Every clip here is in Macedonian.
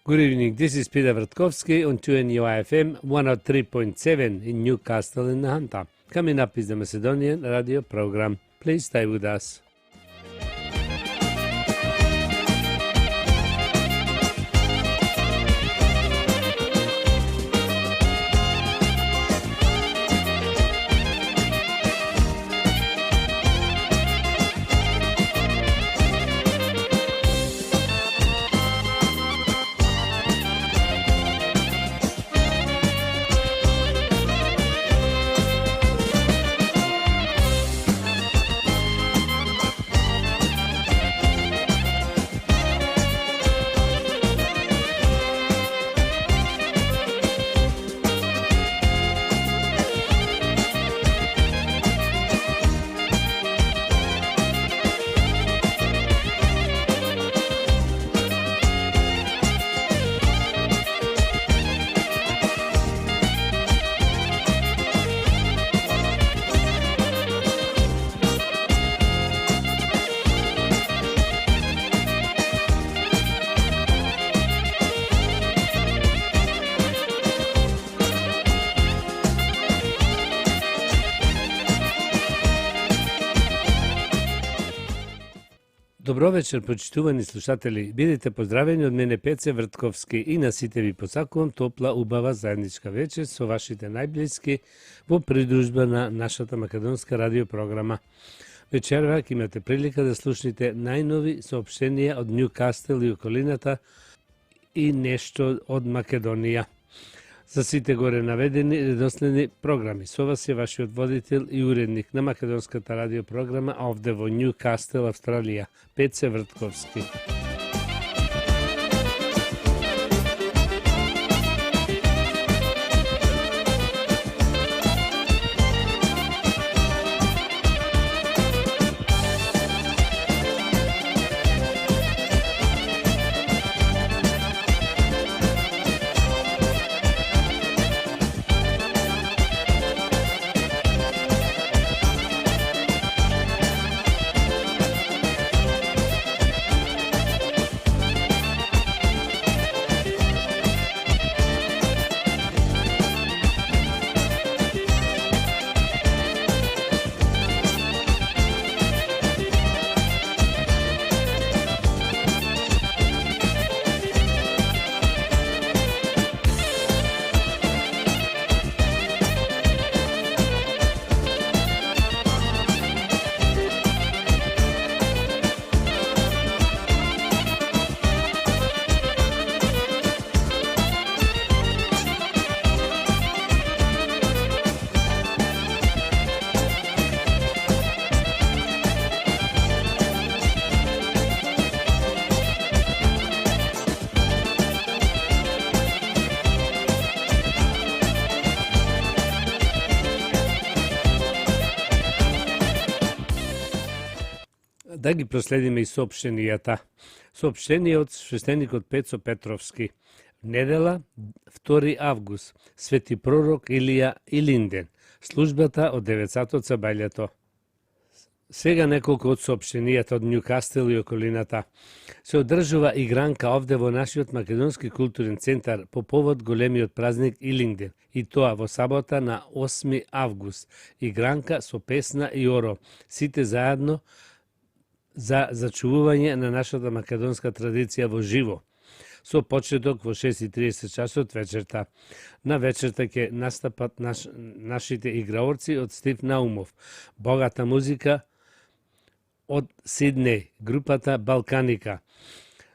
Good evening, this is Peter Wrotkovsky on 2NUI FM 103.7 in Newcastle in the Hunter. Coming up is the Macedonian radio program. Please stay with us. Добро вечер, почитувани слушатели. Бидете поздравени од мене Пеце Вртковски и на сите ви посакувам топла, убава заедничка вечер со вашите најблиски во придружба на нашата македонска радиопрограма. Вечерва ќе имате прилика да слушнете најнови соопштенија од Ньюкастел и околината и нешто од Македонија. За сите горе наведени редоследни програми. Со вас е вашиот водител и уредник на македонската радиопрограма овде во Ньюкастел, Австралија, Пеце Вртковски. Да ги проследиме и соопштенијата. Соопштение од свештеникот Пецо Петровски. Недела, 2 август, свети пророк Илија Илинден. Службата од 9 сабајлето. Сега неколку од соопштенијата од Ньюкастел и околината. Се одржува игранка овде во нашиот македонски културен центар по повод големиот празник Илинден, и тоа во сабота на 8 август. Игранка со песна и оро. Сите заедно за зачувување на нашата македонска традиција во живо. Со почеток во 6:30 часот вечерта. На вечерта ќе настапат нашите играорци од Стив Наумов. Богата музика од Сиднеј, групата Балканика.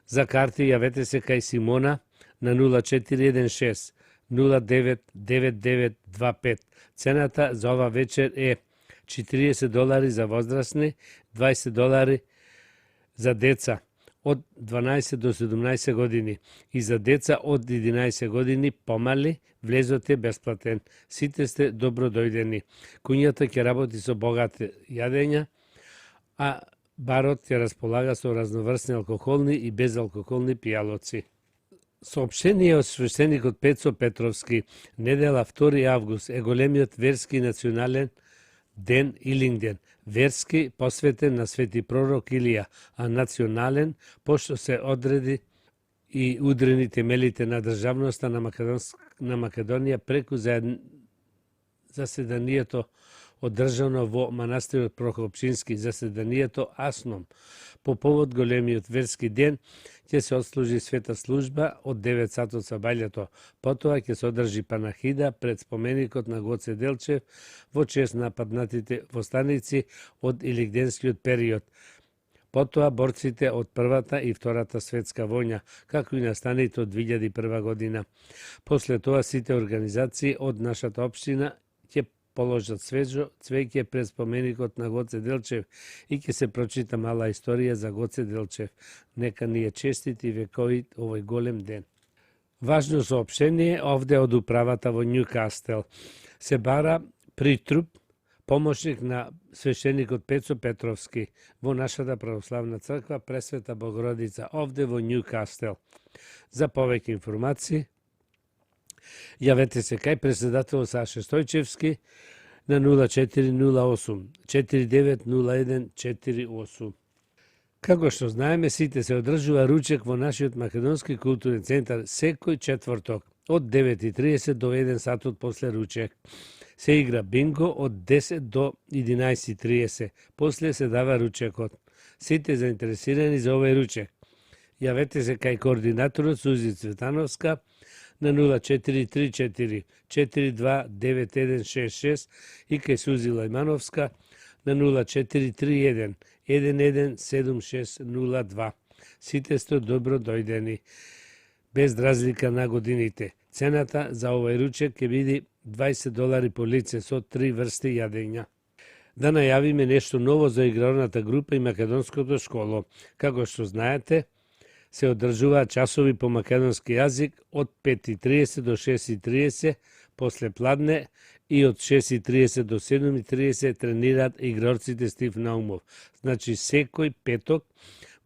За карти јавете се кај Симона на 0416 099925. Цената за ова вечер е $40 за возрастни, $20 за деца од 12 до 17 години и за деца од 11 години помали влезот е бесплатен. Сите сте добро дојдени. Куњата ќе работи со богати јадења, а барот ќе располага со разноврсни алкохолни и безалкохолни пијалоци. Соопштение од свештеникот Пецо Петровски. Недела 2 август е големиот верски национален ден Илинден. Верски посветен на свети пророк Илија, а национален пошто се одреди и удрени темелите на државноста на Македонија преку заседанието одржано во манастирот Прокопчински, заседанието Асном. По повод големиот верски ден ќе се отслужи света служба од 9 сатот сабајлето. Потоа ќе се одржи панахида пред споменикот на Гоце Делчев во чест на паднатите востаници од илигденскиот период. Потоа борците од Првата и Втората светска војна, како и настаните од 2001 година. После тоа сите организации од нашата општина ќе положат свежо цвеќе пред споменикот на Гоце Делчев и ќе се прочита мала историја за Гоце Делчев. Нека ни е честит и вековит овој голем ден. Важно соопштение овде од управата во Њукастел. Се бара притруп помошник на свештеникот Пецо Петровски во нашата православна црква Пресвета Богородица овде во Њукастел. За повеќе информации јавете се кај председателот Саше Стојчевски на 0408 490148. Како што знаеме, сите се одржува ручек во нашиот Македонски културен центар секој четврток од 9:30 до 1 сатот после ручек. Се игра бинго од 10 до 11:30. После се дава ручекот. Сите заинтересирани за овој ручек јавете се кај координаторот Сузи Цветановска на 0434 429166 и кај Сузи Лајмановска на 0431 117602. Сите сте добро дојдени, без разлика на годините. Цената за овој ручек ќе биде $20 по лице со 3 врсти јадења. Да најавиме нешто ново за игралната група и македонското школо. Како што знаете, се одржуваат часови по македонски јазик од 5:30 до 6:30 после пладне и од 6:30 до 7:30 тренираат игрорците Стив Наумов. Значи секој петок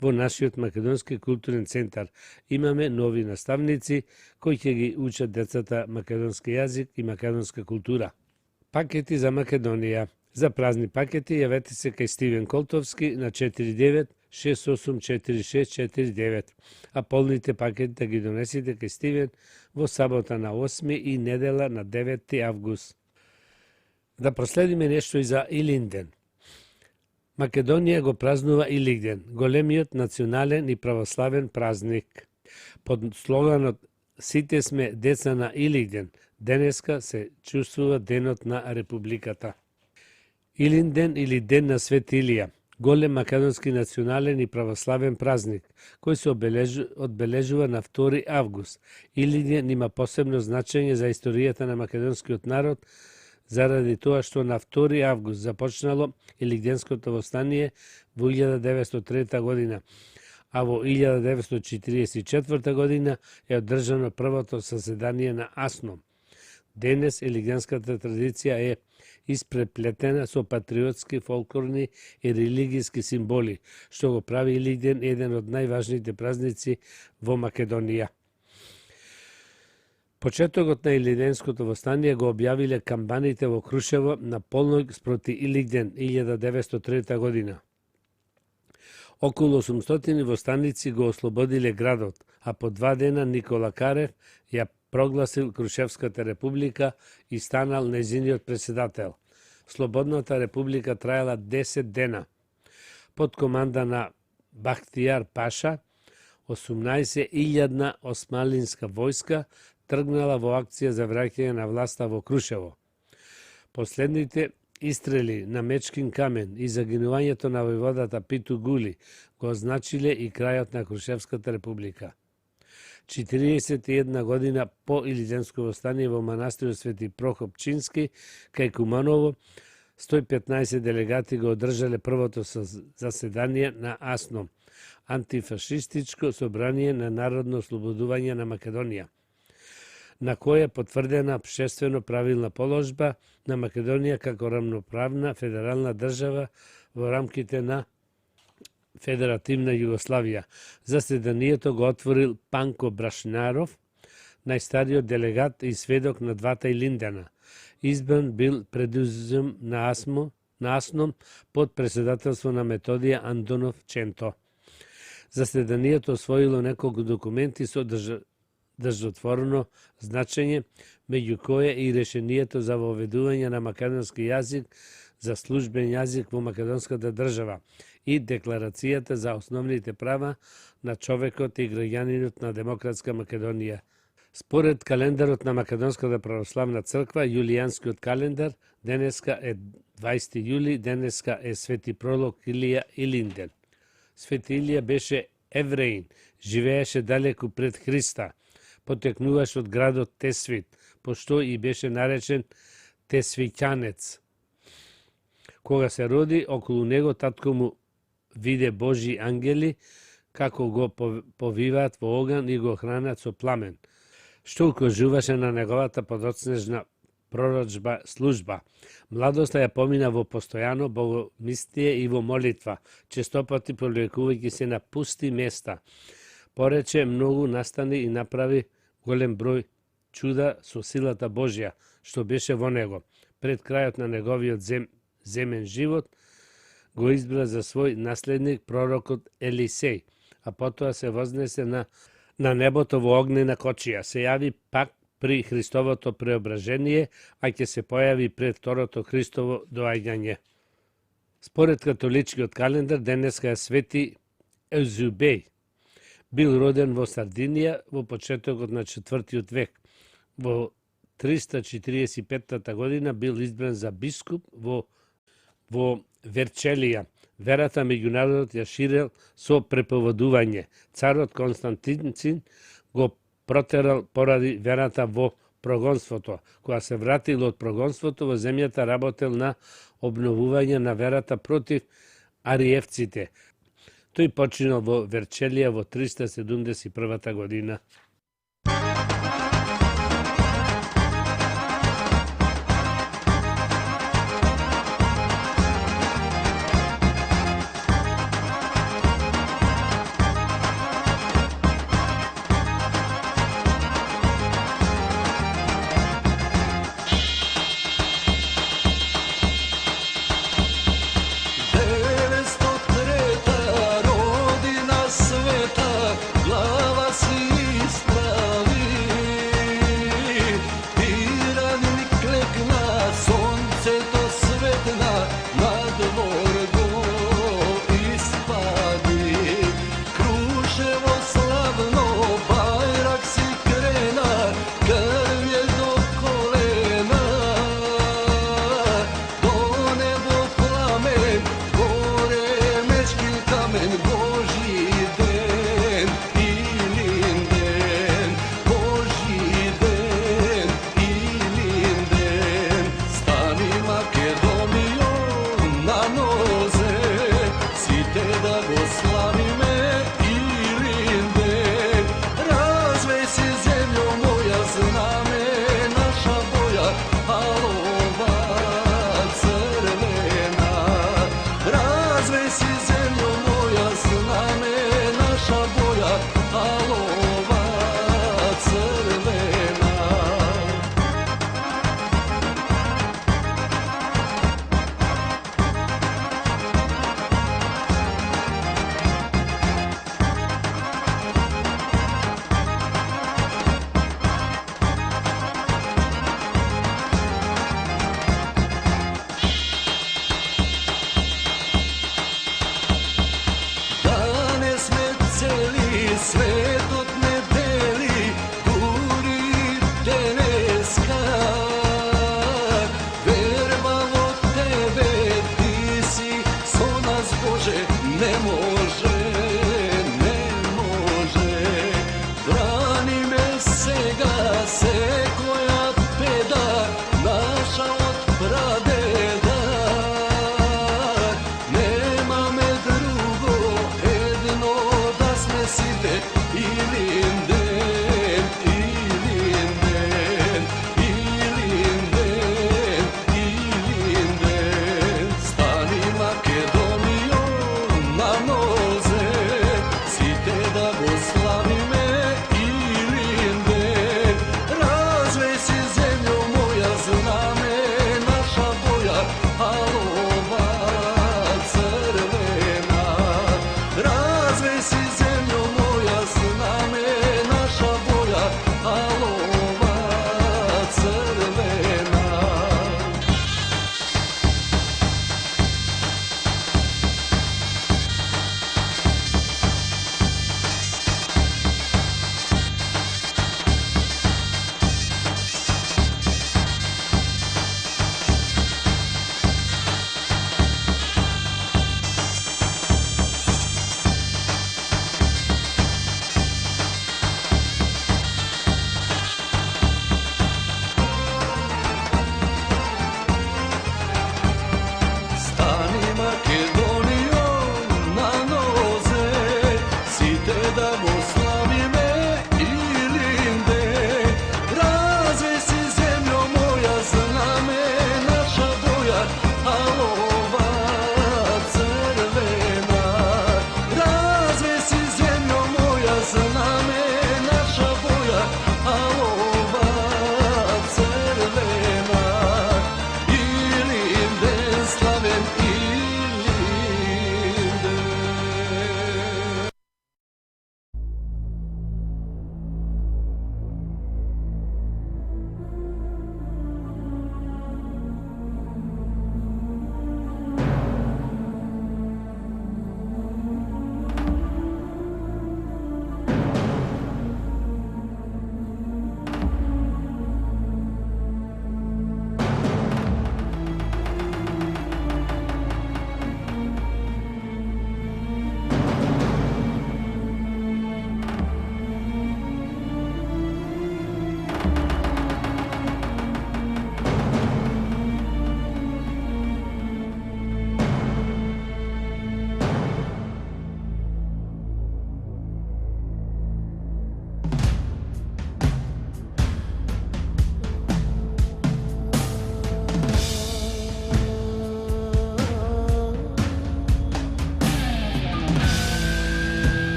во нашиот Македонски културен центар имаме нови наставници кои ќе ги учат децата македонски јазик и македонска култура. Пакети за Македонија. За празни пакети јавете се кај Стивен Колтовски на 49684649, а полните пакети да ги донесите кај Стивен во сабота на 8 и недела на 9 август. Да проследиме нешто и за Илинден. Македонија го празнува Илигден, големиот национален и православен празник. Под слоганот "Сите сме деца на Илигден", денеска се чувствува денот на Републиката. Илинден или Ден на Свет Илија, голем македонски национален и православен празник, кој се одбележува на 2 август. Илинден има посебно значење за историјата на македонскиот народ, заради тоа што на 2 август започнало Илигденското востание во 1903 година, а во 1944 година е одржано првото заседание на Асном. Денес илигденската традиција е испреплетена со патриотски, фолклорни и религиски символи, што го прави Илигден еден од најважните празници во Македонија. Почетокот на Илигденското востание го објавиле камбаните во Крушево на полног спроти Илигден 1903 година. Околу 800 востаници го ослободиле градот, а по 2 дена Никола Карев ја прогласил Крушевската република и станал нејзиниот председател. Слободната република траела 10 дена. Под команда на Бахтијар Паша, 18.000 османлинска војска тргнала во акција за враќање на власта во Крушево. Последните истрели на Мечкин камен и загинувањето на војводата Питу Гули го означиле и крајот на Крушевската република. 41 година по Илигденско востание во манастирот Свети Прохоп Чински, кај Куманово, 115 делегати го одржале првото заседание на Асном, антифашистичко собрание на народно ослободување на Македонија, на која е потврдена општествено правилна положба на Македонија како рамноправна федерална држава во рамките на Федеративна Југославија. Заседанието го отворил Панко Брашнаров, најстариот делегат и сведок на двата Илиндена. Избран бил предузем на Асном под председателство на Методија Андонов Ченто. Заседанието освоило неколку документи со држотворно значење, меѓу кое и решението за воведување на македонски јазик за службен јазик во македонската држава и Декларацијата за основните права на човекот и граѓанинот на Демократска Македонија. Според календарот на Македонската православна црква, јулијанскиот календар, денеска е 20 јули, денеска е Свети пророк Илија Илинден. Свети Илија беше евреин, живееше далеку пред Христа, потекнуваше од градот Тесвит, пошто и беше наречен Тесвиќанец. Кога се роди, околу него татко му виде Божи ангели, како го повиваат во оган и го хранат со пламен, што укажуваше на неговата подоцнежна пророчба служба. Младоста ја помина во постојано богомислие и во молитва, честопати пролекувајќи се на пусти места. Порече многу настани и направи голем број чуда со силата Божја, што беше во него. Пред крајот на неговиот земен живот го избра за свој наследник пророкот Елисеј, а потоа се вознесе на небото во огнена кочија. Се јави пак при Христовото преображение, а ќе се појави пред второто Христово доаѓање. Според католичкиот календар, денеска е Свети Еузебиј. Бил роден во Сардинија во почетокот на 4 век. Во 345 година бил избран за бискуп во Верчелија. Верата меѓу народот ја ширел со преповедување. Царот Константин го протерал поради верата во прогонството. Кога се вратил од прогонството, во земјата работел на обновување на верата против ариевците. Тој починал во Верчелија во 371 година. This is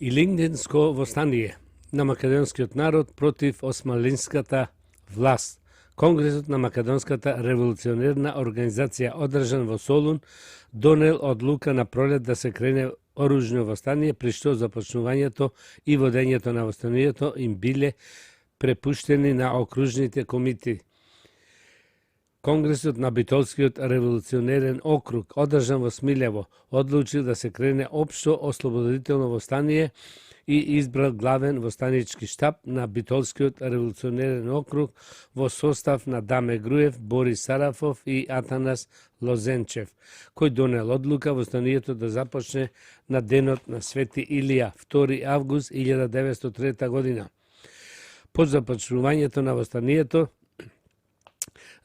Илинденско востание на македонскиот народ против османлиската власт. Конгресот на Македонската револуционерна организација одржан во Солун донел одлука на пролет да се крене оружно востание, при што започнувањето и водењето на востанието им биле препуштени на окружните комити. Конгресот на Битолскиот револуционерен округ, одржан во Смилево, одлучил да се крене општо ослободително востание и избрал главен востанички штаб на Битолскиот револуционерен округ во состав на Даме Груев, Борис Сарафов и Атанас Лозенчев, кој донел одлука востанието да започне на денот на Свети Илија, 2 август 1903 година. По започнувањето на востанието,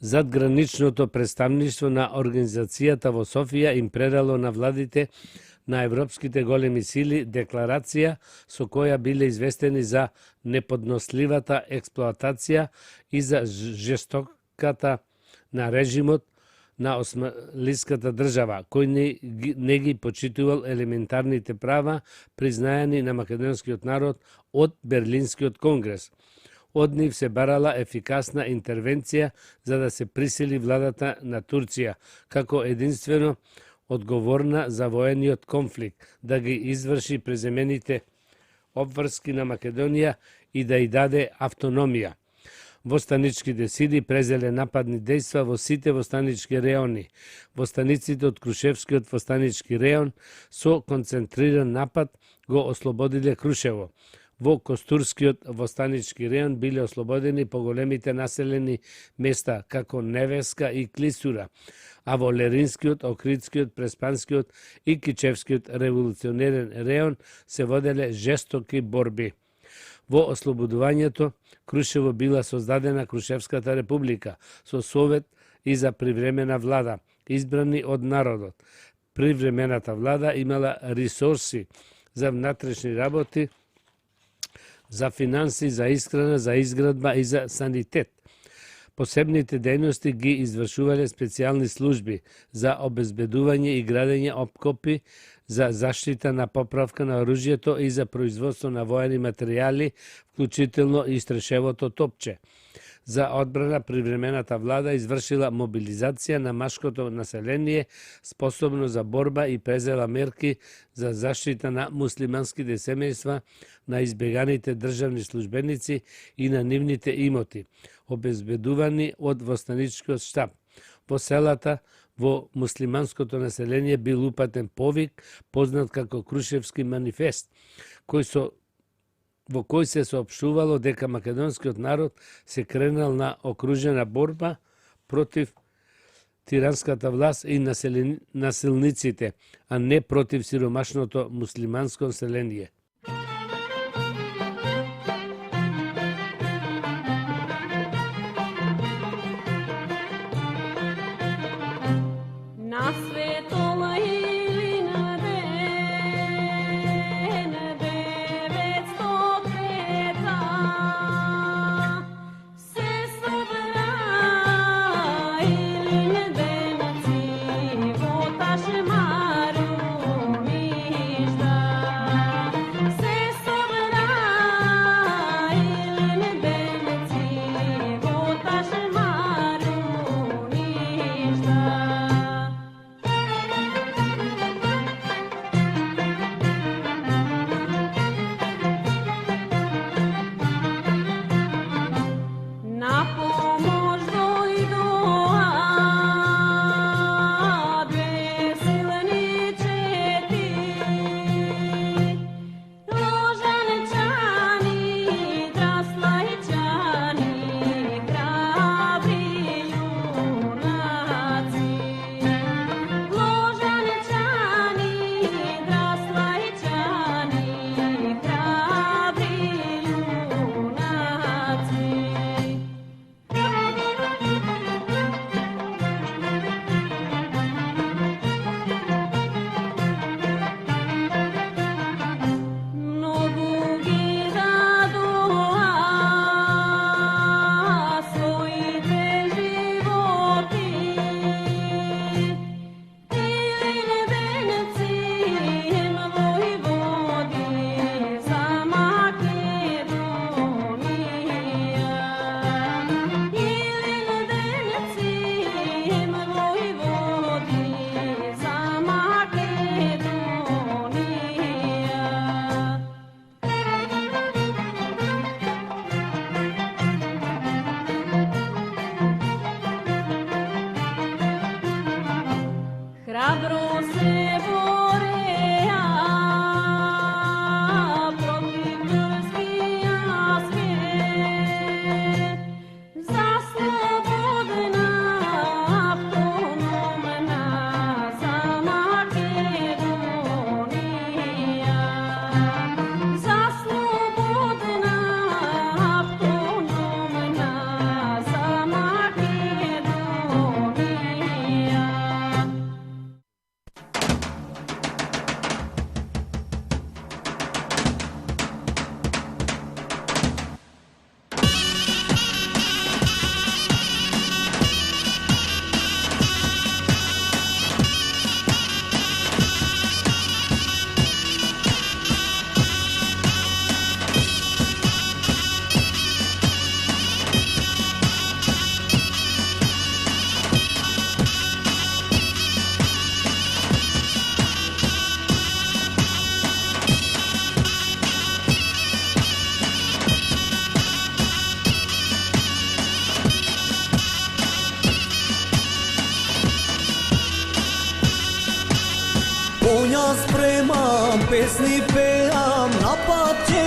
задграничното представништво на организацијата во Софија им предало на владите на европските големи сили декларација со која биле известени за неподносливата експлоатација и за жестоката на режимот на османлиската држава, кој не ги почитувал елементарните права признаени на македонскиот народ од Берлинскиот конгрес. Од нив се барала ефикасна интервенција за да се присили владата на Турција, како единствено одговорна за воениот конфликт, да ги изврши преземените обврски на Македонија и да ја даде автономија. Востаничките сили презеле нападни дејства во сите востанички реони. Востаниците од Крушевскиот востанички реон со концентриран напад го ослободиле Крушево. Во Костурскиот востанички реон биле ослободени поголемите населени места, како Невеска и Клисура, а во Леринскиот, Охридскиот, Преспанскиот и Кичевскиот револуционерен реон се воделе жестоки борби. Во ослободувањето, Крушево била создадена Крушевската република, со совет и за привремена влада, избрани од народот. Привремената влада имала ресурси за внатрешни работи, за финанси, за исхрана, за изградба и за санитет. Посебните дејности ги извршувале специјални служби за обезбедување и градење опкопи, за заштита на поправка на оружјето и за производство на воени материјали, вклучително и стрешевото топче. За одбрана привремената влада извршила мобилизација на машкото население способно за борба и презела мерки за заштита на муслиманските семејства, на избеганите државни службеници и на нивните имоти, обезбедувани од востаничкиот штаб. Во селата, во муслиманското население бил упатен повик, познат како Крушевски манифест, во кој се соопштувало дека македонскиот народ се кренал на окружена борба против тиранската власт и насилниците, а не против сиромашното муслиманско население. Konja spremam, pesni pejam, na pad ќе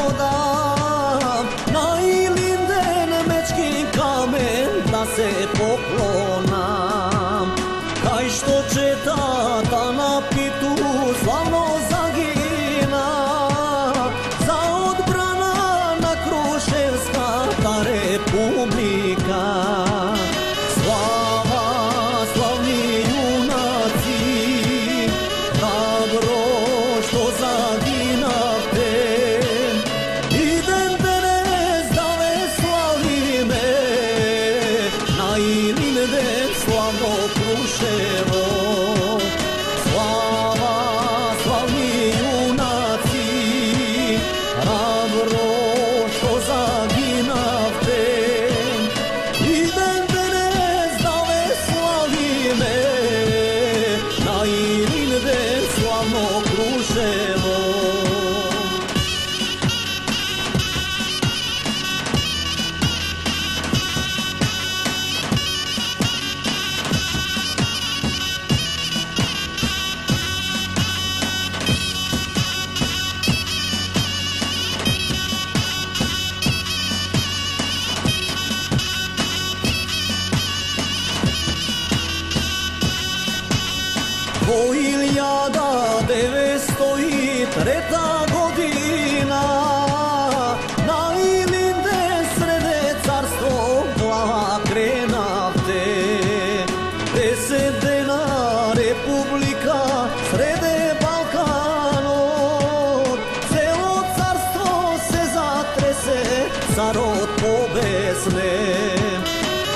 odam. Na Ilinden mečki kamen da se poklonam. Kaj što će tata na pitu slavno zagina, za odbrana na Kruševska ta republika. Slava, slavni junaci, hrabro što zaginavte, idem danes da ve slavime, na Ilinden slavno Kruševo. Slava, slavni junaci, hrabro što zaginavte, idem danes da ve slavime, na Ilinden slavno Kruševo. По 1903 година на Ilinden среде царство глава кренавте. 10 дена република среде Балканот, цело царство се затресе, царот побесне.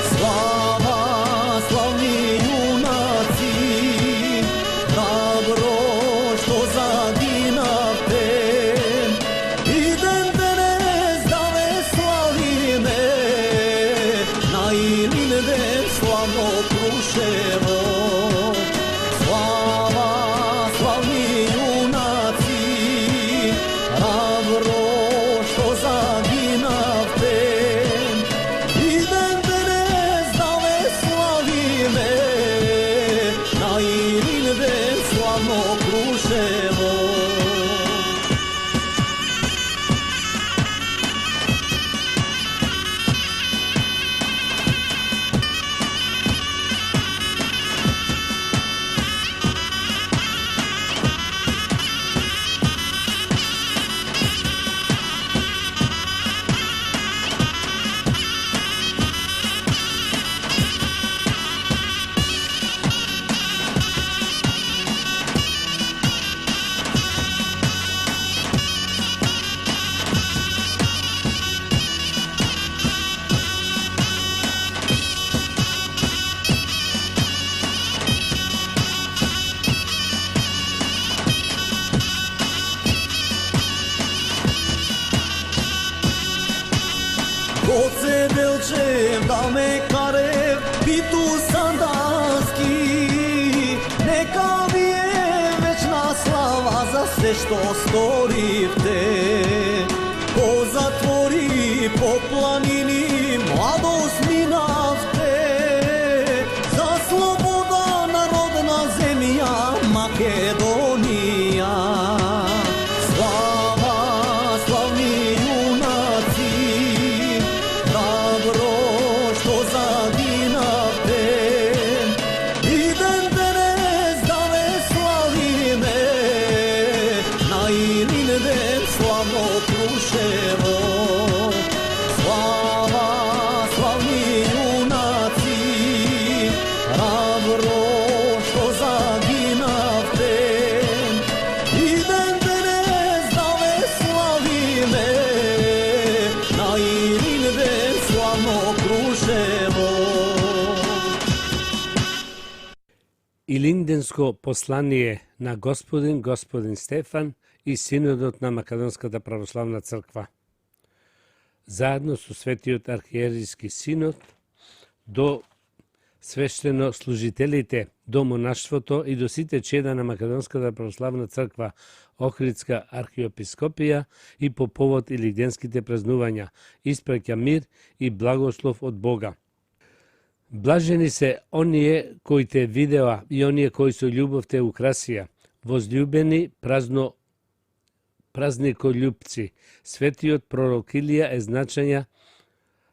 Слава, славни юнаци, hrabro što zaginavte, idem danes da ve slavime, na Ilinden slavno Kruševo. Slava, slavni junaci, hrabro što zaginavte, idem danes da ve slavime, na Ilinden slavno Kruševo. Goce Delčev, Dame Karev, Pitu Sandanski, neka mi je večna slava za sve što storivte. Ko zatvori po planini, mladost mi nafte, za sloboda narodna zemlja Македонија. Слава, славни јунаци, храбро што загинавте, и ден денес да ве славиме, на Илинден славно Крушево. Слава, славни јунаци, храбро што загинавте, и ден денес да ве славиме, на Илинден славно Крушево. Илинденско послание на Господин Стефан и Синодот на Македонската православна црква. Заедно со Светиот архиерейски синод до свештено служителите, до монаштвото и до сите чеда на Македонската православна црква, Охридска архиепископија и по повод илинденските празнувања, испраќа мир и благослов од Бога. Блажени се оние кои те видеа и оние кои со љубов те украсија, возлюбени празникољупци. Светиот пророк Илија е значања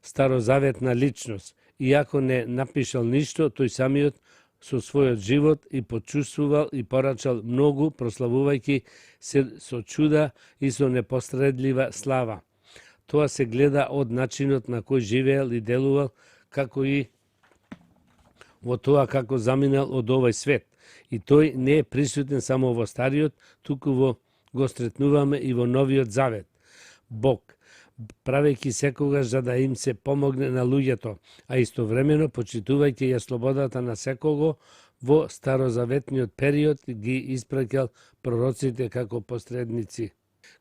старозаветна личност. Иако не напишал ништо, тој самиот со својот живот и почувствувал и порачал многу, прославувајќи се со чуда и со непостредлива слава. Тоа се гледа од начинот на кој живеел и делувал, како и во тоа како заминал од овој свет. И тој не е присутен само во Стариот, туку го сретнуваме и во Новиот Завет. Бог, правејќи секогаш за да им се помогне на луѓето, а истовремено почитувајќи ја слободата на секого, во старозаветниот период ги испраќал пророците како посредници,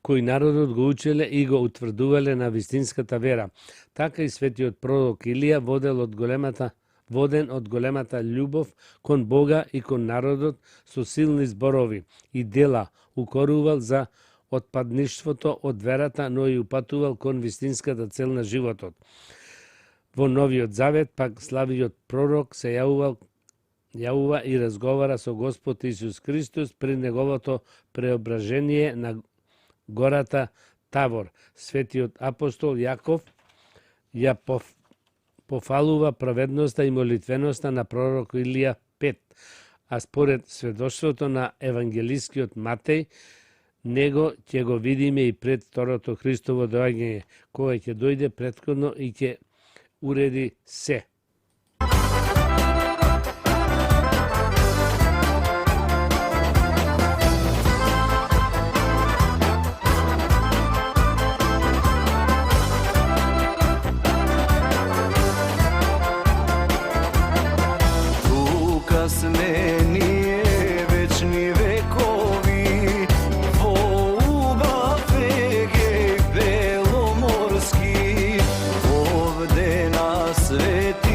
кои народот го учеле и го утврдувале на вистинската вера. Така и светиот пророк Илија воден од големата љубов кон Бога и кон народот, со силни зборови и дела укорувал за отпадништвото од верата, но и упатувал кон вистинската цел на животот. Во Новиот Завет пак славиот пророк се јавува и разговара со Господ Исус Христос при неговото преображение на гората Тавор. Светиот апостол Јаков ја пофалува праведноста и молитвеноста на пророк Илија 5, а според сведоштвото на евангелискиот Матеј, него ќе го видиме и пред второто Христово доаѓање, кога ќе дојде претходно и ќе уреди се. Тука сме ние вечни векови, во убав Егеј беломорски, овде на свети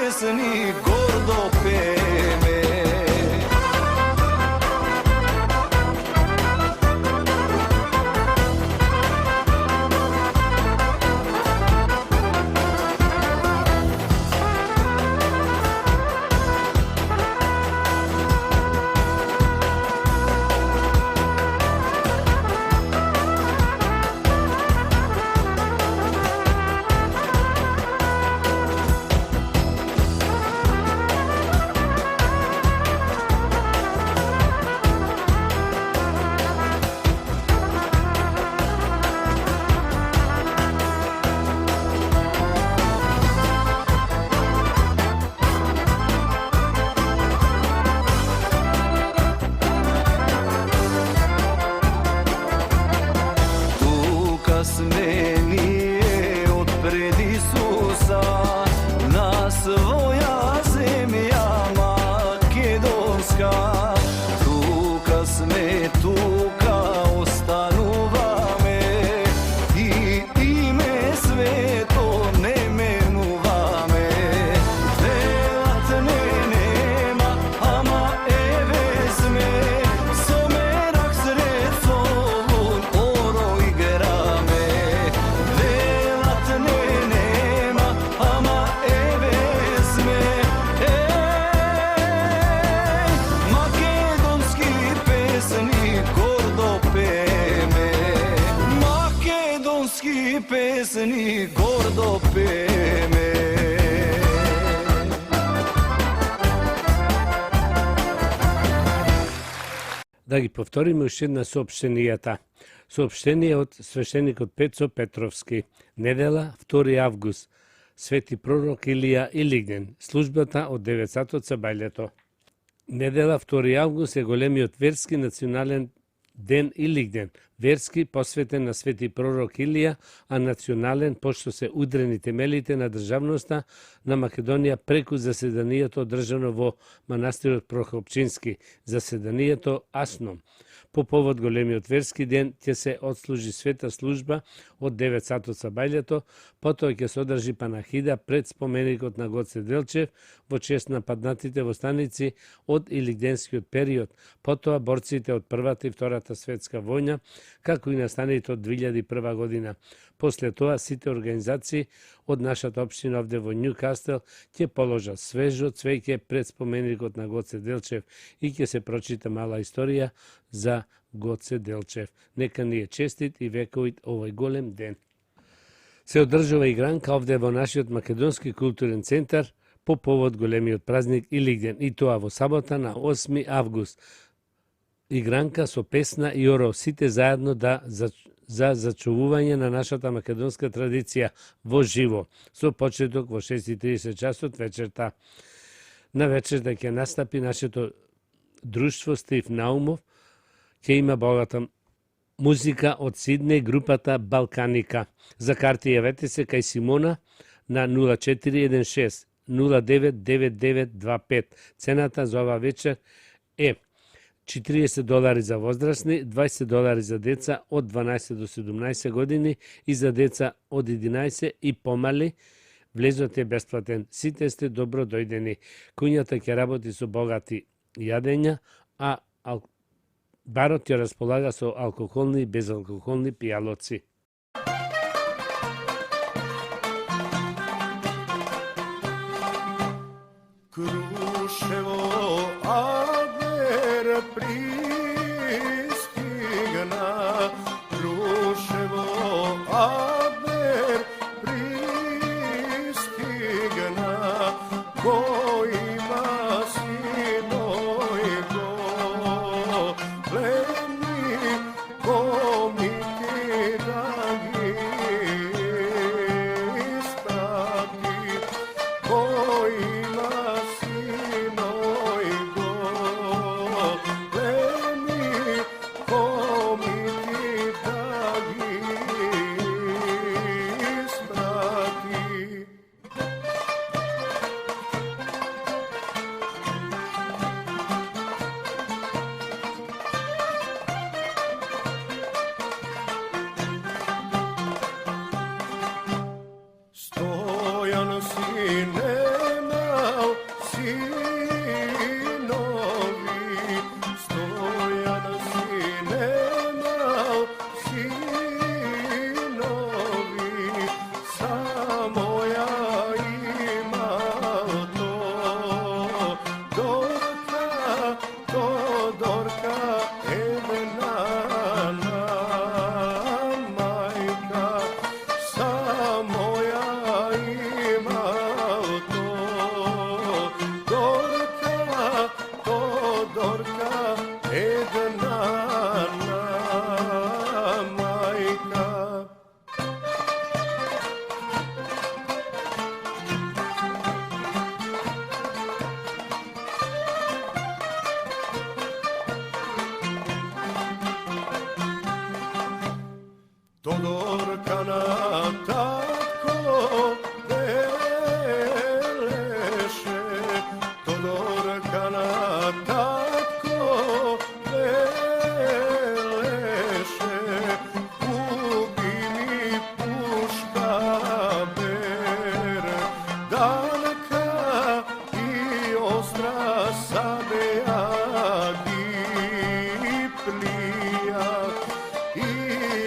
песни гордо пееме. Сме ние од пред Исуса на своја земја македонска. Тука сме, тука остануваме и име свето не менуваме. Велат не нема, ама еве сме, со мерак сред солун оро играме. Песни гордо пееме. Да ги повториме уште една соопштенијата. Соопштение од свештеникот Пецо Петровски. Недела, 2 август. Свети пророк Илија Илигден. Службата од 9 сатот со бајлето. Недела, 2 август е големиот верски национален ден Илигден, верски посветен на свети пророк Илија, а национален пошто се удрени темелите на државноста на Македонија преку заседанието одржано во манастирот Прохопчински, заседанието Асном. По повод големиот верски ден ќе се отслужи света служба од 9 сатот со бајлето, потоа ќе се одржи панахида пред споменикот на Гоце Делчев во чест на паднатите во станици од Илигденскиот период, потоа борците од Првата и Втората светска војна, како и настаните од 2001 година. После тоа сите организации од нашата општина овде во Њукастел ќе положат свежо цвеќе пред споменикот на Гоце Делчев и ќе се прочита мала историја за Гоце Делчев. Нека ни е честит и вековит овој голем ден. Се одржува игранка овде во нашиот македонски културен центар по повод големиот празник Илигден, и тоа во сабота на 8 август. Игранка со песна и оров, сите заедно за зачувување на нашата македонска традиција во живо, со почеток во 6:30 часот вечерта. На вечерта ќе настапи нашето друштво Стив Наумов, ќе има богата музика од Сиднеј, групата Балканика. За карти јавете се кај Симона на 0416 099925. Цената за ова вечер е $40 за возрастни, $20 за деца од 12 до 17 години и за деца од 11 и помали. Влезот е бесплатен. Сите сте добро дојдени. Куњата ќе работи со богати јадења, а барот ќе располага со алкохолни и безалкохолни пијалоци. Крушево Адер пристигна, Крушево Адер пристигна, кој има синој големи, комите да ги спрати, кој има Стојан си нема sabea diplija i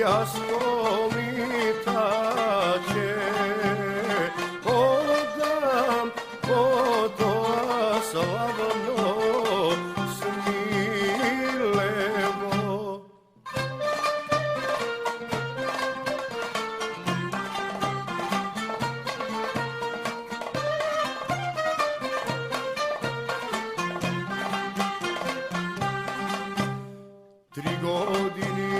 askolitače odam potoa slavno smilevo. Tri godini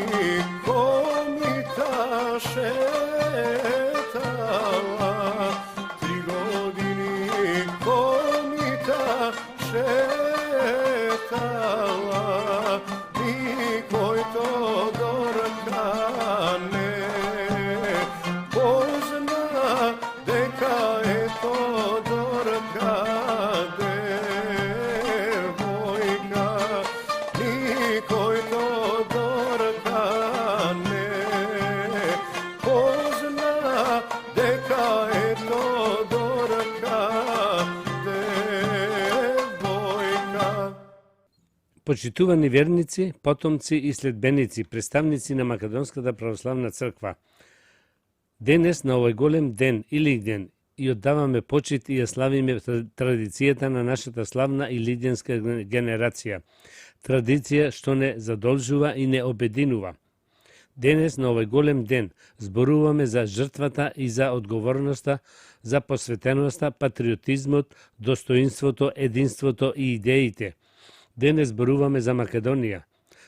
komita šetala, 3 godini komita šetala, nikoj to dorkane pozna, deka je to dorka devojka, nikoj to dorkane pozna, deka je to dorka devojka. Почитувани верници, потомци и следбеници, представници на Македонската православна црква. Денес на овој голем ден, Илигден, и оддаваме почит и ја славиме традицијата на нашата славна илигденска генерација. Традиција што не задолжува и не обединува. Денес на овој голем ден зборуваме за жртвата и за одговорноста, за посветеноста, патриотизмот, достоинството, единството и идеите. Денес зборуваме за Македонија,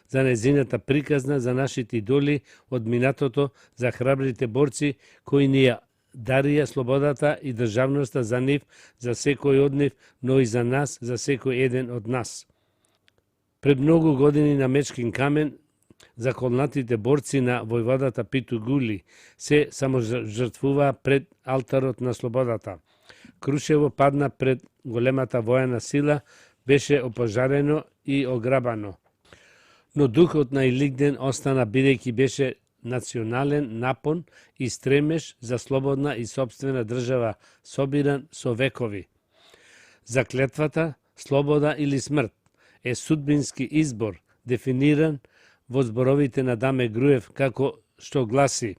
за незината приказна, за нашите идоли од минатото, за храбрите борци кои ни ја дарија слободата и државноста за нив, за секој од нив, но и за нас, за секој еден од нас. Пред многу години на Мечкин камен заколнатите борци на војводата Питу Гули се саможртвуваа пред алтарот на слободата. Крушево падна пред големата војна сила, беше опожарено и ограбано. Но духот на Илигден остана бидејќи беше национален напон и стремеж за слободна и собствена држава, собиран со векови. Заклетвата, слобода или смрт, е судбински избор, дефиниран во зборовите на Даме Груев, како што гласи: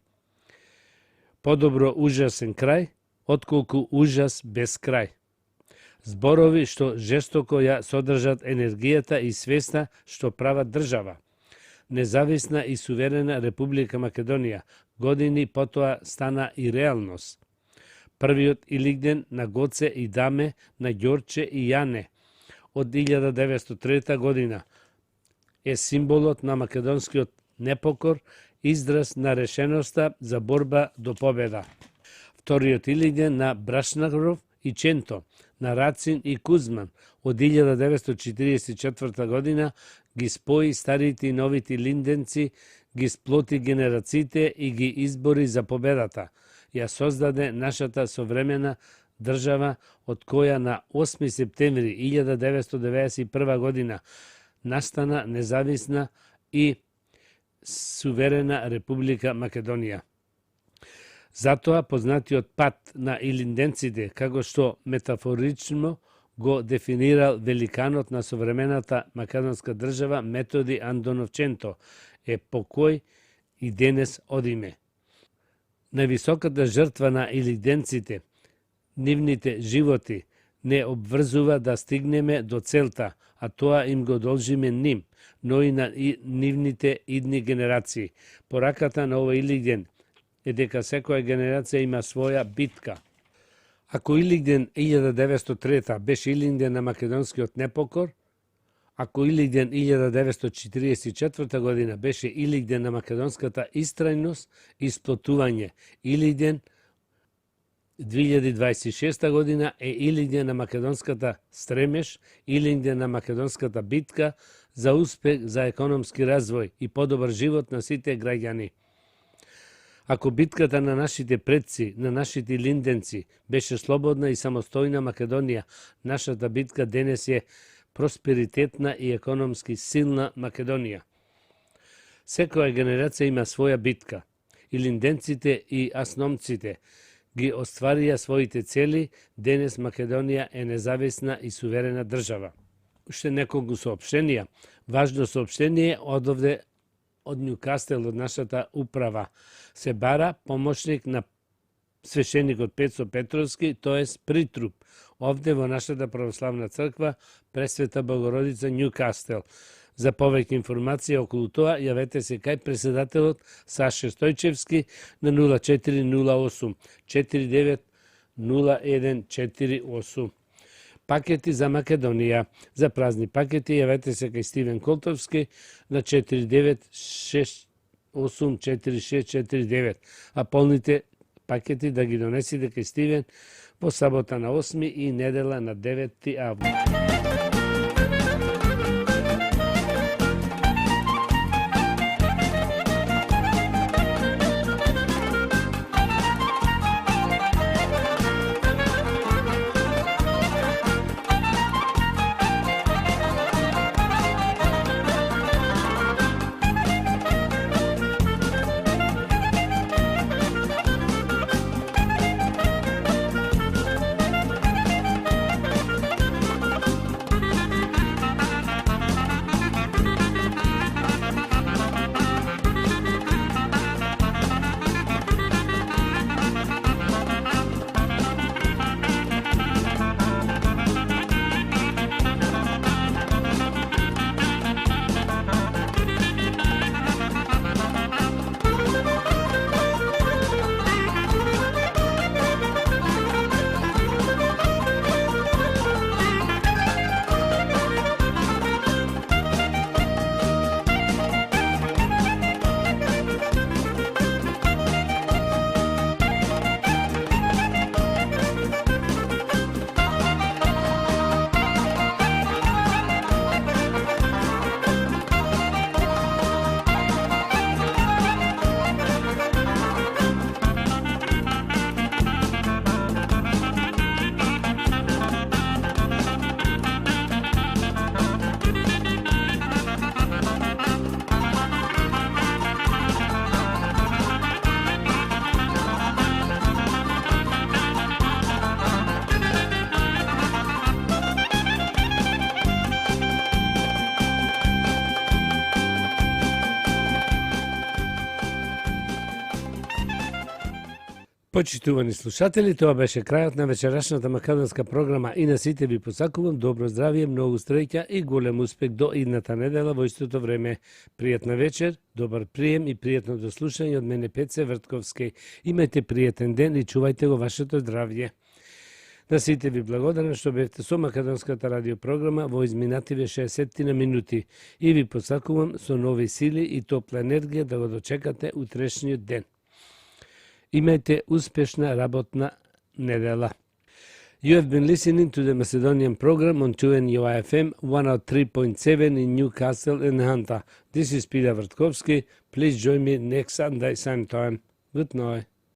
подобро ужасен крај, отколку ужас без крај. Зборови што жестоко ја содржат енергијата и свеста што прават држава. Независна и суверена Република Македонија години потоа стана и реалност. Првиот Илигден на Гоце и Даме, на Ѓорче и Јане од 1903 година е символот на македонскиот непокор, израз на решеноста за борба до победа. Вториот Илигден на Брашнаров и Ченто, на Рацин и Кузман од 1944 година ги спои старите и новите линденци, ги сплоти генерациите и ги избори за победата. Ја создаде нашата современа држава, од која на 8 септември 1991 година настана независна и суверена Република Македонија. Затоа познатиот пат на илинденците, како што метафорично го дефинирал великанот на современата македонска држава Методи Андонов Ченто, е покој и денес одиме. Највисоката жртва на илинденците, нивните животи, не обврзува да стигнеме до целта, а тоа им го должиме ним, но и на нивните идни генерации. Пораката на овој Илигден е дека секоја генерација има своја битка. Ако Илигден 1903 беше Илигден на македонскиот непокор, ако Илигден 1944 година беше Илигден на македонската истрајност и сплотување, Илигден 2026 година е Илигден на македонската стремеж, Илигден на македонската битка за успех, за економски развој и подобар живот на сите граѓани. Ако битката на нашите предци, на нашите линденци, беше слободна и самостојна Македонија, нашата битка денес е просперитетна и економски силна Македонија. Секоја генерација има своја битка. И линденците и асномците ги остварија своите цели, денес Македонија е независна и суверена држава. уште неколку соопштенија. Важно соопштение одовде од Њукастел, од нашата управа. Се бара помошник на свешеникот Пецо Петровски, тоест притруп, овде во нашата православна црква Пресвета Богородица Њукастел. За повеќе информација околу тоа, јавете се кај председателот Саше Стојчевски на 0408 49 0148. Пакети за Македонија. За празни пакети јавете се кај Стивен Колтовски на 49684649, а полните пакети да ги донесите кај Стивен во сабота на 8 и недела на 9 август. Почитувани слушатели, тоа беше крајот на вечерашната македонска програма и на сите ви посакувам добро здравје, многу среќа и голем успех до идната недела во истото време. Пријатна вечер, добар прием и пријатно дослушање од мене Пеце Вртковски. Имајте пријатен ден и чувајте го вашето здравје. На сите ви благодарам што бевте со македонската радиопрограма во изминативе 60 на минути и ви посакувам со нови сили и топла енергија да го дочекате утрешниот ден. Имајте успешна работна недела. You have been listening to the Macedonian program on 2NUIFM 103.7 in Newcastle and Hunter. This is Peter Vrtkovski. Please join me next Sunday same time. Good night.